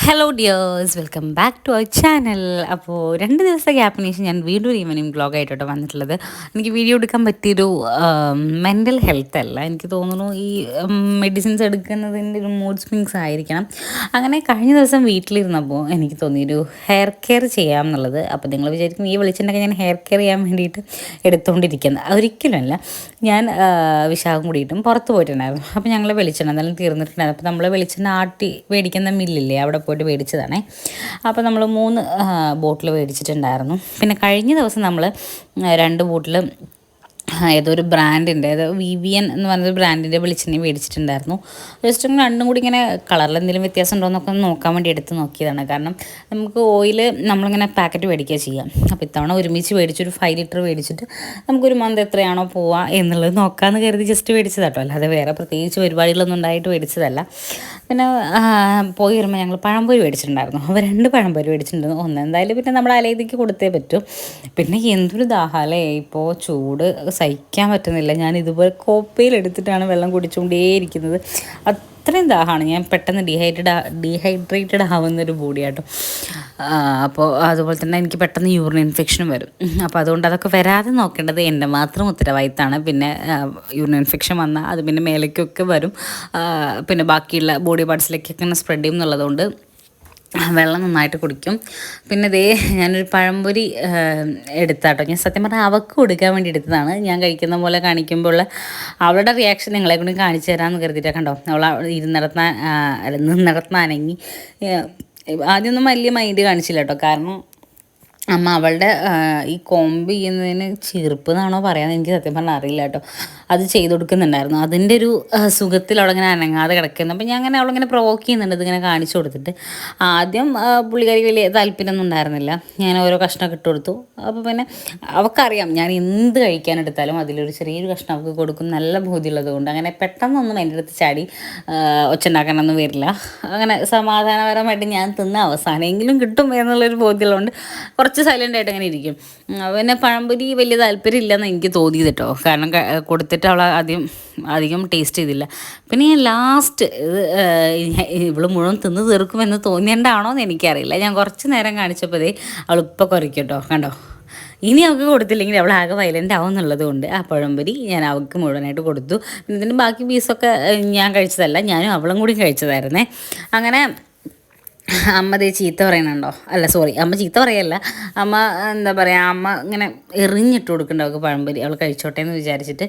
Hello dears, welcome back to our channel. അപ്പോൾ 2 ദിവസത്തെ ഗ്യാപ്പിന് ശേഷം ഞാൻ വീണ്ടും ഒരു ഈവനിങ് വ്ളോഗായിട്ടോ വന്നിട്ടുള്ളത്. എനിക്ക് വീഡിയോ എടുക്കാൻ പറ്റിയൊരു മെൻ്റൽ ഹെൽത്ത് അല്ല, എനിക്ക് തോന്നുന്നു ഈ മെഡിസിൻസ് എടുക്കുന്നതിൻ്റെ ഒരു മൂഡ് സ്വിങ്സ് ആയിരിക്കണം. അങ്ങനെ കഴിഞ്ഞ ദിവസം വീട്ടിലിരുന്നപ്പോൾ എനിക്ക് തോന്നിയൊരു ഹെയർ കെയർ ചെയ്യാം എന്നുള്ളത്. അപ്പോൾ നിങ്ങൾ വിചാരിക്കും ഈ വെളിച്ചെണ്ണൊക്കെ ഞാൻ ഹെയർ കെയർ ചെയ്യാൻ വേണ്ടിയിട്ട് എടുത്തുകൊണ്ടിരിക്കുന്നത്. ഒരിക്കലുമല്ല. ഞാൻ വിശാഖം കൂടിയിട്ടും പുറത്ത് പോയിട്ടുണ്ടായിരുന്നു. അപ്പോൾ ഞങ്ങൾ വെളിച്ചെണ്ണ എന്തായാലും തീർന്നിട്ടുണ്ടായിരുന്നു. അപ്പോൾ നമ്മൾ വെളിച്ചെണ്ണ ആട്ടി മേടിക്കുന്ന മില്ലില്ലേ, അവിടെ പോയിട്ട് മേടിച്ചതാണേ. അപ്പോൾ നമ്മൾ 3 ബോട്ടിൽ മേടിച്ചിട്ടുണ്ടായിരുന്നു. പിന്നെ കഴിഞ്ഞ ദിവസം നമ്മൾ 2 ബോട്ടിൽ ഏതൊരു ബ്രാൻഡിൻ്റെ, അതായത് വിവിയൻ എന്ന് പറഞ്ഞൊരു ബ്രാൻഡിൻ്റെ വെളിച്ചെണ്ണ മേടിച്ചിട്ടുണ്ടായിരുന്നു. ജസ്റ്റ് ഒന്ന് രണ്ടും കൂടി ഇങ്ങനെ കളറിൽ എന്തെങ്കിലും വ്യത്യാസം ഉണ്ടോ എന്നൊക്കെ ഒന്ന് നോക്കാൻ വേണ്ടി എടുത്ത് നോക്കിയതാണ്. കാരണം നമുക്ക് ഓയിൽ നമ്മളിങ്ങനെ പാക്കറ്റ് മേടിക്കുക ചെയ്യാം. അപ്പോൾ ഇത്തവണ ഒരുമിച്ച് മേടിച്ചൊരു 5 ലിറ്റർ മേടിച്ചിട്ട് നമുക്കൊരു മന്ത് എത്രയാണോ പോവുക എന്നുള്ളത് നോക്കാമെന്ന് കരുതി ജസ്റ്റ് മേടിച്ചതാട്ടോ, അല്ലാതെ വേറെ പ്രത്യേകിച്ച് പരിപാടികളൊന്നും ഉണ്ടായിട്ട് മേടിച്ചതല്ല. പിന്നെ പോയി വരുമ്പോൾ ഞങ്ങൾ പഴംപൊരി മേടിച്ചിട്ടുണ്ടായിരുന്നു. അപ്പോൾ 2 പഴംപൊരി മേടിച്ചിട്ടുണ്ടായിരുന്നു. ഒന്ന് എന്തായാലും പിന്നെ നമ്മുടെ അലയിലേക്ക് കൊടുത്തേ പറ്റൂ. പിന്നെ എന്തൊരു ദാഹാലേ, ഇപ്പോൾ ചൂട് സഹിക്കാൻ പറ്റുന്നില്ല. ഞാൻ ഇതുപോലെ കോപ്പയിലെടുത്തിട്ടാണ് വെള്ളം കുടിച്ചുകൊണ്ടേയിരിക്കുന്നത്. അത്രയും ദാഹമാണ്. ഞാൻ പെട്ടെന്ന് ഡീഹൈഡ്രേറ്റഡ് ആവുന്നൊരു ബോഡിയാട്ടോ. അപ്പോൾ അതുപോലെ തന്നെ എനിക്ക് പെട്ടെന്ന് യൂറിൻ ഇൻഫെക്ഷനും വരും. അപ്പോൾ അതുകൊണ്ട് അതൊക്കെ വരാതെ നോക്കേണ്ടത് എൻ്റെ മാത്രം ഉത്തരവാദിത്തമാണ്. പിന്നെ യൂറിൻ ഇൻഫെക്ഷൻ വന്നാൽ അത് പിന്നെ മേലേക്കൊക്കെ വരും. പിന്നെ ബാക്കിയുള്ള ബോഡി പാർട്സിലേക്കൊക്കെ സ്പ്രെഡ് ചെയ്യും എന്നുള്ളതുകൊണ്ട് വെള്ളം നന്നായിട്ട് കുടിക്കും. പിന്നെ ഞാനൊരു പഴംപൊരി എടുത്താട്ടോ. ഞാൻ സത്യം പറഞ്ഞാൽ അവൾക്ക് കൊടുക്കാൻ വേണ്ടി എടുത്തതാണ്. ഞാൻ കഴിക്കുന്ന പോലെ കാണിക്കുമ്പോൾ അവളുടെ റിയാക്ഷൻ നിങ്ങളെ കൊണ്ട് കാണിച്ചു തരാമെന്ന് കരുതിയിട്ട് കണ്ടോ. അവൾ നിന്നിടത്തുനിന്ന് അനങ്ങി. ആദ്യമൊന്നും വലിയ മൈൻഡ് കാണിച്ചില്ല കേട്ടോ. കാരണം അമ്മ അവളുടെ ഈ കോമ്പ് ചെയ്യുന്നതിന് ചീർപ്പ് എന്നാണോ പറയാമെന്ന് എനിക്ക് സത്യം പറഞ്ഞാൽ അറിയില്ല കേട്ടോ. അത് ചെയ്ത് കൊടുക്കുന്നുണ്ടായിരുന്നു. അതിൻ്റെ ഒരു സുഖത്തിൽ അവളിങ്ങനെ അനങ്ങാതെ കിടക്കുന്നു. അപ്പം ഞാൻ അങ്ങനെ അവളിങ്ങനെ പ്രൊവോക്ക് ചെയ്യുന്നുണ്ട്, ഇതിങ്ങനെ കാണിച്ചു കൊടുത്തിട്ട്. ആദ്യം പുള്ളിക്കാരി വലിയ താല്പര്യമൊന്നും ഉണ്ടായിരുന്നില്ല. ഞാൻ ഓരോ കഷ്ണമൊക്കെ ഇട്ട് കൊടുത്തു. അപ്പോൾ പിന്നെ അവൾക്കറിയാം ഞാൻ എന്ത് കഴിക്കാനെടുത്താലും അതിലൊരു ചെറിയൊരു കഷ്ണം അവൾക്ക് കൊടുക്കും നല്ല ബോധ്യമുള്ളത് കൊണ്ട് അങ്ങനെ പെട്ടെന്നൊന്നും എൻ്റെ അടുത്ത് ചാടി ഒച്ചുണ്ടാക്കാനൊന്നും വരില്ല. അങ്ങനെ സമാധാനപരമായിട്ട് ഞാൻ തിന്ന അവസാനമെങ്കിലും കിട്ടും എന്നുള്ളൊരു ബോധ്യമുള്ളതുകൊണ്ട് കുറച്ച് സൈലൻ്റായിട്ട് അങ്ങനെ ഇരിക്കും. പിന്നെ പഴംപൊരി വലിയ താല്പര്യം ഇല്ലെന്ന് എനിക്ക് തോന്നിയത് കേട്ടോ. കാരണം കൊടുത്തിട്ട് അവൾ അധികം ടേസ്റ്റ് ചെയ്തില്ല. പിന്നെ ഞാൻ ലാസ്റ്റ് ഇവൾ മുഴുവൻ തിന്ന് തീർക്കുമെന്ന് തോന്നിയതാണോ എന്ന് എനിക്കറിയില്ല. ഞാൻ കുറച്ച് നേരം കാണിച്ചപ്പോഴേ അവൾ ഇപ്പം കുറയ്ക്കും കേട്ടോ. കണ്ടോ, ഇനി അവൾക്ക് കൊടുത്തില്ലെങ്കിൽ അവൾ ആകെ വയലൻ്റ് ആവും എന്നുള്ളത് കൊണ്ട് ആ പഴംപൊരി ഞാൻ അവൾക്ക് മുഴുവനായിട്ട് കൊടുത്തു. പിന്നെ ഇതിൻ്റെ ബാക്കി പീസൊക്കെ ഞാൻ കഴിച്ചതല്ല, ഞാനും അവളും കൂടി കഴിച്ചതായിരുന്നേ. അങ്ങനെ അമ്മ ചീത്ത പറയുന്നുണ്ടോ, അല്ല സോറി, അമ്മ ചീത്ത പറയല്ല, അമ്മ എന്താ പറയുക, അമ്മ ഇങ്ങനെ എറിഞ്ഞിട്ട് കൊടുക്കുന്നുണ്ട് അവൾക്ക് പഴംപൊരി, അവൾ കഴിച്ചോട്ടെ എന്ന് വിചാരിച്ചിട്ട്.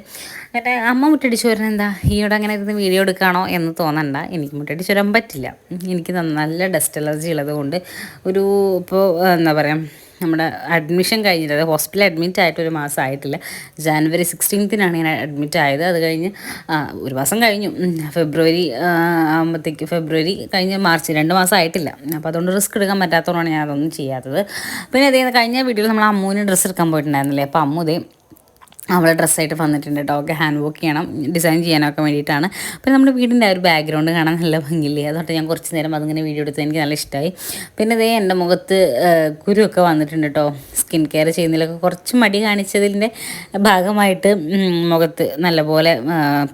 എന്നിട്ട് അമ്മ മുട്ടടിച്ച് വരുന്നത് എന്താ, ഈയോടെ അങ്ങനെ ഇരുന്ന് വീഡിയോ എടുക്കുകയാണോ എന്ന് തോന്നണ്ട. എനിക്ക് മുട്ടടിച്ച് വരാൻ പറ്റില്ല. എനിക്ക് നല്ല ഡസ്റ്റ് അലർജി ഉള്ളത് കൊണ്ട് ഇപ്പോൾ എന്താ പറയുക, നമ്മുടെ അഡ്മിഷൻ കഴിഞ്ഞിട്ട്, അതായത് ഹോസ്പിറ്റലിൽ അഡ്മിറ്റ് ആയിട്ട് 1 മാസം ആയിട്ടില്ല. ജാനുവരി 16-നാണ് ഞാൻ അഡ്മിറ്റ് ആയത്. അത് കഴിഞ്ഞ് 1 മാസം കഴിഞ്ഞു. ഫെബ്രുവരി ഫെബ്രുവരി കഴിഞ്ഞ് മാർച്ച് 2 മാസം ആയിട്ടില്ല. അപ്പോൾ അതുകൊണ്ട് റിസ്ക് എടുക്കാൻ പറ്റാത്തതുകൊണ്ടാണ് ഞാൻ അതൊന്നും ചെയ്യാത്തത്. പിന്നെ കഴിഞ്ഞ വീഡിയോയിൽ നമ്മൾ അമ്മൂന് ഡ്രസ്സ് എടുക്കാൻ പോയിട്ടുണ്ടായിരുന്നില്ലേ. അപ്പോൾ അമ്മു അവളെ ഡ്രസ്സായിട്ട് വന്നിട്ടുണ്ട് കേട്ടോ. ഒക്കെ ഹാൻഡ് വർക്ക് ചെയ്യണം, ഡിസൈൻ ചെയ്യാനൊക്കെ വേണ്ടിയിട്ടാണ്. പിന്നെ നമ്മുടെ വീടിൻ്റെ ആ ഒരു ബാക്ക്ഗ്രൗണ്ട് കാണാൻ നല്ല ഭംഗിയില്ലേ. അതുകൊണ്ട് ഞാൻ കുറച്ച് നേരം അതിങ്ങനെ വീഡിയോ എടുത്ത് എനിക്ക് നല്ല ഇഷ്ടമായി. പിന്നെ എൻ്റെ മുഖത്ത് കുരുവൊക്കെ വന്നിട്ടുണ്ട് കേട്ടോ. സ്കിൻ കെയർ ചെയ്യുന്നതിലൊക്കെ കുറച്ച് മടി കാണിച്ചതിൻ്റെ ഭാഗമായിട്ട് മുഖത്ത് നല്ലപോലെ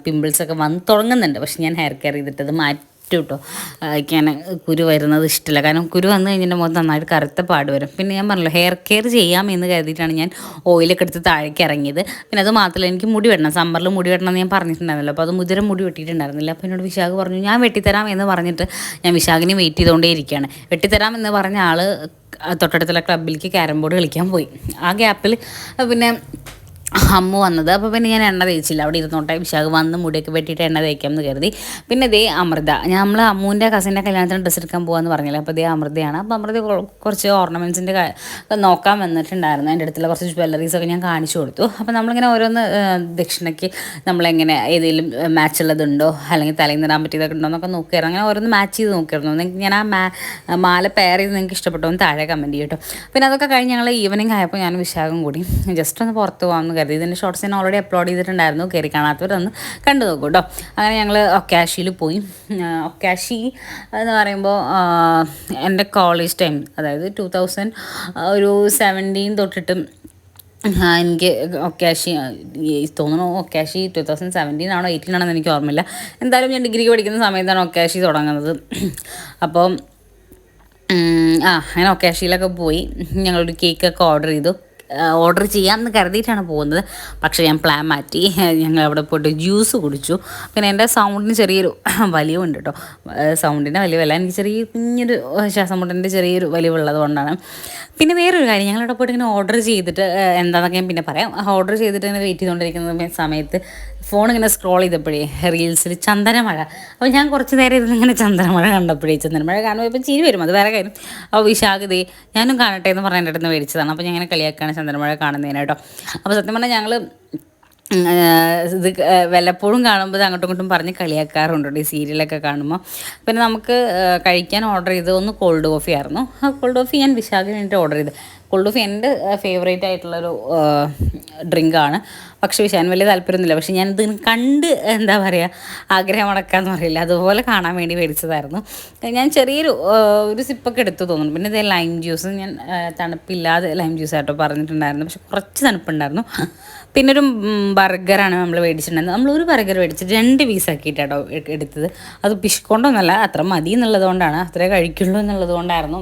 പിമ്പിൾസൊക്കെ വന്ന് തുടങ്ങുന്നുണ്ട്. പക്ഷെ ഞാൻ ഹെയർ കെയർ ചെയ്തിട്ടത് മാറ്റി കേട്ടോ. എനിക്ക് കുരു വരുന്നത് ഇഷ്ടമില്ല. കാരണം കുരു വന്നു കഴിഞ്ഞാൽ മുഖത്ത് നന്നായിട്ട് കറുത്ത പാട് വരും. പിന്നെ ഞാൻ പറഞ്ഞല്ലോ ഹെയർ കെയർ ചെയ്യാം എന്ന് കരുതിയിട്ടാണ് ഞാൻ ഓയിലൊക്കെ എടുത്ത് താഴേക്ക് ഇറങ്ങിയത്. പിന്നെ അത് മാത്രമല്ല, എനിക്ക് മുടി വെട്ടണം, സമ്മറിൽ മുടി വെട്ടണം എന്ന് ഞാൻ പറഞ്ഞിട്ടുണ്ടായിരുന്നല്ലോ. അപ്പോൾ അത് മുടി വെട്ടിയിട്ടുണ്ടായിരുന്നില്ല. അപ്പോൾ എന്നോട് വിശാഖ് പറഞ്ഞു ഞാൻ വെട്ടിത്തരാം എന്ന് പറഞ്ഞിട്ട് ഞാൻ വിശാഖിനെ വെയിറ്റ് ചെയ്തുകൊണ്ടേ ഇരിക്കുകയാണ്. വെട്ടിത്തരാം എന്ന് പറഞ്ഞ ആൾ തൊട്ടടുത്തുള്ള ക്ലബ്ബിലേക്ക് ക്യാരം ബോർഡ് കളിക്കാൻ പോയി. ആ ഗ്യാപ്പിൽ പിന്നെ അമ്മു വന്നത്. അപ്പോൾ പിന്നെ ഞാൻ എണ്ണ തേച്ചില്ല, അവിടെ ഇരുന്നോട്ടെ, വിശാഖ് വന്ന് മുടിയൊക്കെ വെട്ടിയിട്ട് എണ്ണ തേക്കാം എന്ന് കരുതി. പിന്നെ അമൃത, നമ്മൾ അമ്മൂൻ്റെ കസിൻ്റെ കല്യാണത്തിന് ഡ്രസ്സ് എടുക്കാൻ പോകാമെന്ന് പറഞ്ഞില്ല. അപ്പോൾ അമൃതയാണ്. അപ്പോൾ അമൃത കുറച്ച് ഓർണമെൻറ്റ്സിൻ്റെ നോക്കാൻ വന്നിട്ടുണ്ടായിരുന്നു. എൻ്റെ അടുത്തുള്ള കുറച്ച് ജ്വല്ലറീസൊക്കെ ഞാൻ കാണിച്ചു കൊടുത്തു. അപ്പോൾ നമ്മളിങ്ങനെ ഓരോന്ന് ദക്ഷിണയ്ക്ക് നമ്മളെങ്ങനെ ഏതെങ്കിലും മാച്ച് ഉള്ളതുണ്ടോ അല്ലെങ്കിൽ തലേന്നിടാൻ പറ്റിയതൊക്കെ ഉണ്ടോ എന്നൊക്കെ നോക്കിയായിരുന്നു. അങ്ങനെ ഓരോന്ന് മാച്ച് ചെയ്ത് നോക്കിയിരുന്നു. ഞാൻ ആ മാല പെയർ ചെയ്ത് നിങ്ങൾക്ക് ഇഷ്ടപ്പെട്ടോ എന്ന് താഴെ കമൻറ്റ് ചെയ്യും കേട്ടോ. പിന്നെ അതൊക്കെ കഴിഞ്ഞ് ഞങ്ങൾ ഈവനിങ് ആയപ്പോൾ ഞാൻ വിശാഖം കൂടി ജസ്റ്റ് ഒന്ന് പുറത്ത് പോകാമെന്ന് കരുതി. ഇതിൻ്റെ ഷോർട്സ് ഞാൻ ഓൾറെഡി അപ്ലോഡ് ചെയ്തിട്ടുണ്ടായിരുന്നു, കയറി കാണാത്തവരൊന്ന് കണ്ടു നോക്കൂ കേട്ടോ. അങ്ങനെ ഞങ്ങൾ ഒക്കാഷിയിൽ പോയി. ഒക്കാഷി എന്ന് പറയുമ്പോൾ എൻ്റെ കോളേജ് ടൈം, അതായത് 2017 തൊട്ടിട്ട് എനിക്ക് ഒക്കാഷി തോന്നുന്നു. ഒക്കാഷി 2017 ആണോ 18 ആണോ എന്ന് എനിക്ക് ഓർമ്മയില്ല. എന്തായാലും ഞാൻ ഡിഗ്രിക്ക് പഠിക്കുന്ന സമയത്താണ് ഒക്കാഷി തുടങ്ങുന്നത്. അപ്പം അങ്ങനെ ഒക്കേഷനിലൊക്കെ പോയി ഞങ്ങളൊരു കേക്കൊക്കെ ഓർഡർ ചെയ്തു. ഓർഡർ ചെയ്യാമെന്ന് കരുതിയിട്ടാണ് പോകുന്നത്, പക്ഷേ ഞാൻ പ്ലാൻ മാറ്റി. ഞങ്ങൾ അവിടെ പോയിട്ട് ജ്യൂസ് കുടിച്ചു. പിന്നെ എൻ്റെ സൗണ്ടിന് ചെറിയൊരു വലിവുണ്ട് കേട്ടോ. സൗണ്ടിൻ്റെ വലിവല്ല, എനിക്ക് ചെറിയ കുഞ്ഞൊരു ശ്വാസം മുട്ടിൻ്റെ ചെറിയൊരു വലിവുള്ളത് കൊണ്ടാണ്. പിന്നെ വേറൊരു കാര്യം, ഞങ്ങളവിടെ പോയിട്ട് ഇങ്ങനെ ഓർഡർ ചെയ്തിട്ട് എന്താണെന്നൊക്കെ ഞാൻ പിന്നെ പറയാം. ഓർഡർ ചെയ്തിട്ട് ഇങ്ങനെ വെയിറ്റ് ചെയ്തുകൊണ്ടിരിക്കുന്ന സമയത്ത് ഫോൺ ഇങ്ങനെ സ്ക്രോൾ ചെയ്തപ്പോഴേ റീൽസിൽ ചന്ദനമഴ. അപ്പോൾ ഞാൻ കുറച്ച് നേരം ഇരുന്നിങ്ങനെ ചന്ദനമഴ കണ്ടപ്പോഴേ, ചന്ദനമഴ കാണുമ്പോൾ ഇപ്പം ചിരി വരും, അത് വേറെ കാര്യം. അപ്പോൾ വിശാഖതേ ഞാനും കാണട്ടെ എന്ന് പറഞ്ഞ എൻ്റെ അടുത്ത് മേടിച്ചതാണ്. അപ്പോൾ ഞാൻ ഇങ്ങനെ കളിയാക്കാണ് ചന്ദനമഴ കാണുന്നതിന് കേട്ടോ. അപ്പോൾ സത്യം പറഞ്ഞാൽ ഞങ്ങൾ ഇത് വല്ലപ്പോഴും കാണുമ്പോൾ അങ്ങോട്ടും ഇങ്ങോട്ടും പറഞ്ഞ് കളിയാക്കാറുണ്ട് ഈ സീരിയലൊക്കെ കാണുമ്പോൾ. പിന്നെ നമുക്ക് കഴിക്കാൻ ഓർഡർ ചെയ്ത് ഒന്ന് കോൾഡ് കോഫി ആയിരുന്നു. ആ കോൾഡ് കോഫി ഞാൻ വിശാഖിന് വേണ്ടിയിട്ട് ഓർഡർ ചെയ്ത്. കോൾഡ് കോഫി എൻ്റെ ഫേവറേറ്റ് ആയിട്ടുള്ളൊരു ഡ്രിങ്കാണ്. പക്ഷേ വിശാഖിന് വലിയ താല്പര്യമൊന്നുമില്ല. പക്ഷേ ഞാനിത് കണ്ട് എന്താ പറയുക, ആഗ്രഹം അടക്കാമെന്ന് പറയില്ല, അതുപോലെ കാണാൻ വേണ്ടി മേടിച്ചതായിരുന്നു. ഞാൻ ചെറിയൊരു ഒരു സിപ്പൊക്കെ എടുത്തു തോന്നുന്നു. പിന്നെ ഇതേ ലൈം ജ്യൂസ് ഞാൻ തണുപ്പില്ലാതെ ലൈം ജ്യൂസ് ആയിട്ടോ പറഞ്ഞിട്ടുണ്ടായിരുന്നു, പക്ഷെ കുറച്ച് തണുപ്പുണ്ടായിരുന്നു. പിന്നെ ഒരു ബർഗറാണ് നമ്മൾ മേടിച്ചിട്ടുണ്ടായിരുന്നത്. നമ്മളൊരു ബർഗർ മേടിച്ചിട്ട് 2 പീസാക്കിയിട്ടാട്ടോ എടുത്തത്. അത് പിഷ്കൊണ്ടൊന്നുമല്ല, അത്ര മതി എന്നുള്ളത് കൊണ്ടാണ്, അത്രേ കഴിക്കുള്ളൂ എന്നുള്ളത് കൊണ്ടായിരുന്നു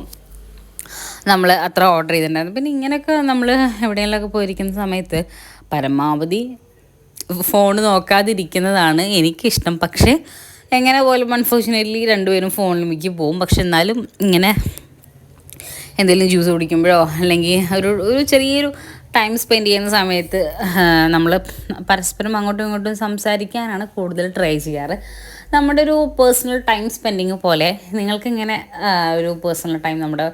നമ്മൾ അത്ര ഓർഡർ ചെയ്തിട്ടുണ്ടായിരുന്നു. പിന്നെ ഇങ്ങനെയൊക്കെ നമ്മൾ എവിടെയെങ്കിലുമൊക്കെ പോയിരിക്കുന്ന സമയത്ത് പരമാവധി ഫോൺ നോക്കാതിരിക്കുന്നതാണ് എനിക്കിഷ്ടം. പക്ഷേ എങ്ങനെ പോലും അൺഫോർച്ചുനേറ്റ്ലി രണ്ടുപേരും ഫോണിലേക്ക് പോകും. പക്ഷെ എന്നാലും ഇങ്ങനെ എന്തെങ്കിലും ജ്യൂസ് കുടിക്കുമ്പോഴോ അല്ലെങ്കിൽ ഒരു ചെറിയൊരു ടൈം സ്പെൻഡ് ചെയ്യുന്ന സമയത്ത് നമ്മൾ പരസ്പരം അങ്ങോട്ടും ഇങ്ങോട്ടും സംസാരിക്കാനാണ് കൂടുതൽ ട്രൈ ചെയ്യാറ്. നമ്മുടെ ഒരു പേഴ്സണൽ ടൈം സ്പെൻഡിങ് പോലെ നിങ്ങൾക്കിങ്ങനെ ഒരു പേഴ്സണൽ ടൈം നമ്മുടെ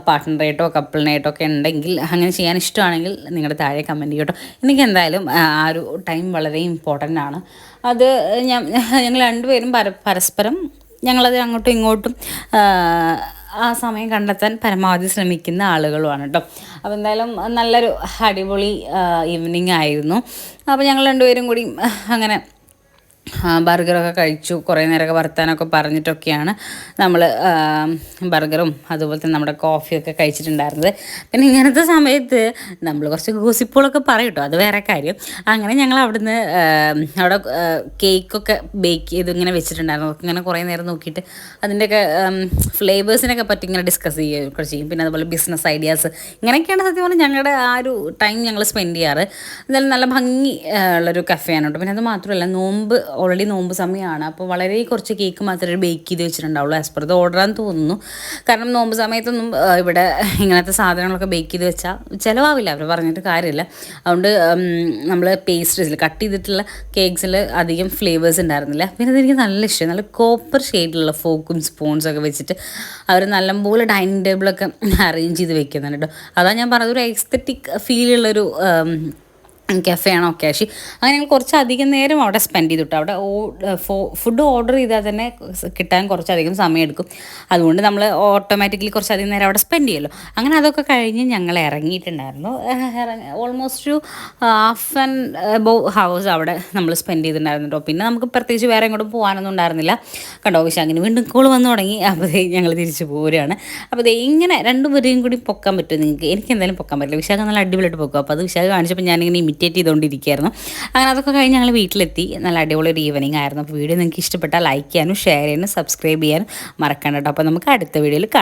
പാർട്ട്ണറായിട്ടോ കപ്പിളിനായിട്ടോ ഒക്കെ ഉണ്ടെങ്കിൽ, അങ്ങനെ ചെയ്യാൻ ഇഷ്ടമാണെങ്കിൽ നിങ്ങളുടെ താഴെ കമൻറ്റ് ചെയ്യട്ടോ. എനിക്ക് എന്തായാലും ആ ഒരു ടൈം വളരെ ഇമ്പോർട്ടൻ്റ് ആണ്. അത് ഞങ്ങൾ രണ്ടുപേരും പരസ്പരം ഞങ്ങളത് അങ്ങോട്ടും ഇങ്ങോട്ടും ആ സമയം കണ്ടെത്താൻ പരമാവധി ശ്രമിക്കുന്ന ആളുകളുമാണ് കേട്ടോ. അപ്പോൾ എന്തായാലും നല്ലൊരു അടിപൊളി ഈവനിങ് ആയിരുന്നു. അപ്പോൾ ഞങ്ങൾ രണ്ടുപേരും കൂടി അങ്ങനെ ബർഗറൊക്കെ കഴിച്ചു. കുറേ നേരമൊക്കെ വർത്താനമൊക്കെ പറഞ്ഞിട്ടൊക്കെയാണ് നമ്മൾ ബർഗറും അതുപോലെ തന്നെ നമ്മുടെ കോഫിയൊക്കെ കഴിച്ചിട്ടുണ്ടായിരുന്നത്. പിന്നെ ഇങ്ങനത്തെ സമയത്ത് നമ്മൾ കുറച്ച് ഗോസിപ്പുകളൊക്കെ പറയും കേട്ടോ, അത് വേറെ കാര്യം. അങ്ങനെ ഞങ്ങൾ അവിടുന്ന് അവിടെ കേക്കൊക്കെ ബേക്ക് ചെയ്ത് ഇങ്ങനെ വെച്ചിട്ടുണ്ടായിരുന്നു. ഇങ്ങനെ കുറേ നേരം നോക്കിയിട്ട് അതിൻ്റെയൊക്കെ ഫ്ലേവേഴ്സിനൊക്കെ പറ്റി ഇങ്ങനെ ഡിസ്കസ് ചെയ്യുകയൊക്കെ ചെയ്യും. പിന്നെ അതുപോലെ ബിസിനസ് ഐഡിയാസ്, ഇങ്ങനെയൊക്കെയാണ് സത്യം പറഞ്ഞാൽ ഞങ്ങളുടെ ആ ഒരു ടൈം ഞങ്ങൾ സ്പെൻഡ് ചെയ്യാറ്. എന്തായാലും നല്ല ഭംഗി ഉള്ളൊരു കഫേയാണ് കേട്ടോ. പിന്നെ അത് മാത്രമല്ല, ഓൾറെഡി നോമ്പ് സമയമാണ്. അപ്പോൾ വളരെ കുറച്ച് കേക്ക് മാത്രമേ ബേക്ക് ചെയ്ത് വെച്ചിട്ടുണ്ടാവുള്ളൂ. ആസ് പെർ ഇത് ഓർഡറാന്ന് തോന്നുന്നു. കാരണം നോമ്പ് സമയത്തൊന്നും ഇവിടെ ഇങ്ങനത്തെ സാധനങ്ങളൊക്കെ ബേക്ക് ചെയ്ത് വെച്ചാൽ ചിലവാവില്ല, അവർ പറഞ്ഞിട്ട് കാര്യമില്ല. അതുകൊണ്ട് നമ്മൾ പേസ്ട്രീസിൽ കട്ട് ചെയ്തിട്ടുള്ള കേക്ക്സിൽ അധികം ഫ്ലേവേഴ്സ് ഉണ്ടായിരുന്നില്ല. പിന്നെ അതെനിക്ക് നല്ല ഇഷ്ടം, നല്ല കോപ്പർ ഷെയ്ഡിലുള്ള ഫോക്കും സ്പൂൺസൊക്കെ വെച്ചിട്ട് അവർ നല്ലപോലെ ഡൈനിങ് ടേബിളൊക്കെ അറേഞ്ച് ചെയ്ത് വെക്കുന്നുണ്ട് കേട്ടോ. അതാണ് ഞാൻ പറഞ്ഞത്, ഒരു എസ്തെറ്റിക് ഫീലുള്ളൊരു കഫേയാണോ ഒക്കേഷി. അങ്ങനെ ഞങ്ങൾ കുറച്ചധികം നേരം അവിടെ സ്പെൻഡ് ചെയ്തിട്ടു. അവിടെ ഫുഡ് ഓർഡർ ചെയ്താൽ തന്നെ കിട്ടാൻ കുറച്ചധികം സമയമെടുക്കും. അതുകൊണ്ട് നമ്മൾ ഓട്ടോമാറ്റിക്കലി കുറച്ചധികം നേരം അവിടെ സ്പെൻഡ് ചെയ്യുമല്ലോ. അങ്ങനെ അതൊക്കെ കഴിഞ്ഞ് ഞങ്ങൾ ഇറങ്ങിയിട്ടുണ്ടായിരുന്നു. ഓൾമോസ്റ്റ് 1.5 hours അവിടെ നമ്മൾ സ്പെൻഡ് ചെയ്തിട്ടുണ്ടായിരുന്നു കേട്ടോ. പിന്നെ നമുക്ക് പ്രത്യേകിച്ച് വേറെ എങ്ങോട്ടും പോകാനൊന്നും ഉണ്ടായിരുന്നില്ല. കണ്ടോ, വിശാഖിന് വീണ്ടും കോൾ വന്നു തുടങ്ങി. അപ്പോൾ ഞങ്ങൾ തിരിച്ച് പോരുകയാണ്. അപ്പോൾ ഇങ്ങനെ രണ്ടുപേരെയും കൂടി പൊക്കാൻ പറ്റും നിങ്ങൾക്ക്. എനിക്ക് എന്തായാലും പൊക്കാൻ പറ്റില്ല. വിശാഖ് നല്ല അടിപൊളിയായിട്ട് പൊക്കും. അപ്പോൾ അത് വിശാഖ് കാണിച്ചപ്പോൾ ഞാനിങ്ങനെ ഇമിറ്റേറ്റ് ചെയ്തുകൊണ്ടിരിക്കുകയായിരുന്നു. അങ്ങനെ അതൊക്കെ കഴിഞ്ഞ് ഞങ്ങൾ വീട്ടിലെത്തി. നല്ല അടിപൊളി ഒരു ഈവനിങ് ആയിരുന്നു. അപ്പോൾ വീഡിയോ നിങ്ങൾക്ക് ഇഷ്ടപ്പെട്ടാൽ ലൈക്ക് ചെയ്യാനും ഷെയർ ചെയ്യാനും സബ്സ്ക്രൈബ് ചെയ്യാനും മറക്കണ്ട കേട്ടോ. അപ്പോൾ നമുക്ക് അടുത്ത വീഡിയോയിൽ കാണാം.